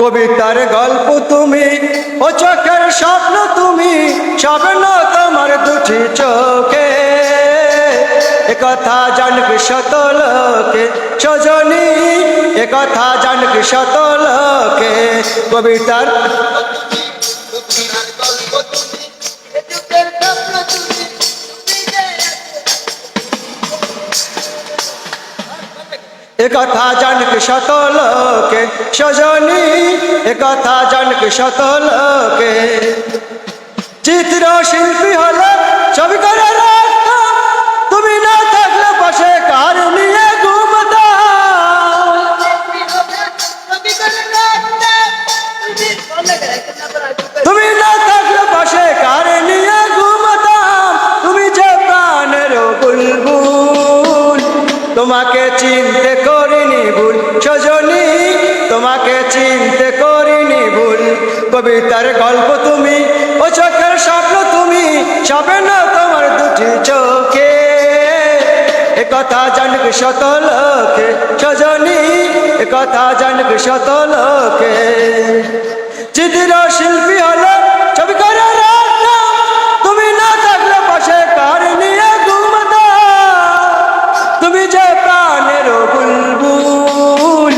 কবিতার গল্প তুমি, ও চোখের স্বপ্ন তুমি, স্বপ্ন তোমার দুটি চোখে। একথা জানবি শত লোকে সজনী, একথা জানবি শত লোকে। কবিতার একথা জানবি শত লোকে সজনী, একথা জানবি শত লোকে। চিত্র শিল্পী হলো ছবি করে রাখতাম, তুমি না থাকলে পাশে কার নিয়ে ঘুমতাম। তুমি না থাকলে পাশে কার নিয়ে ঘুমতাম। তুমি যে প্রাণের বুলবুল, তোমাকে চিনতে করিনি ভুল সজনী, তোমাকে চিনতে করিনি ভুল। কবিতার গল্প তুমি, ও চোখের স্বপ্ন তুমি, স্বপ্ন তোমার দুটি চোখে। একথা জানবি শত লোকে সজনী, একথা জানবি শত লোকে। চিত্র শিল্পী হলো ছবি করে রাখতাম, তুমি না থাকলে পাশে কার নিয়ে ঘুমতাম। তুমি যে প্রাণের বুলবুল,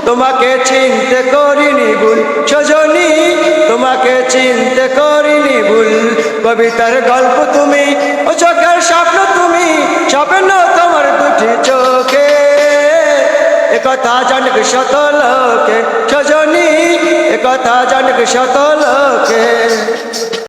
তোমাকে চিনতে করিনি ভুল সজনী, তোমাকে চিনতে করিনি ভুল। কবিতার গল্প তুমি, ও চোখের স্বপ্ন তুমি, স্বপ্ন তোমার দুটি চোখে। একথা জানবি শত লোকে সজনী, একথা জানবি শত লোকে।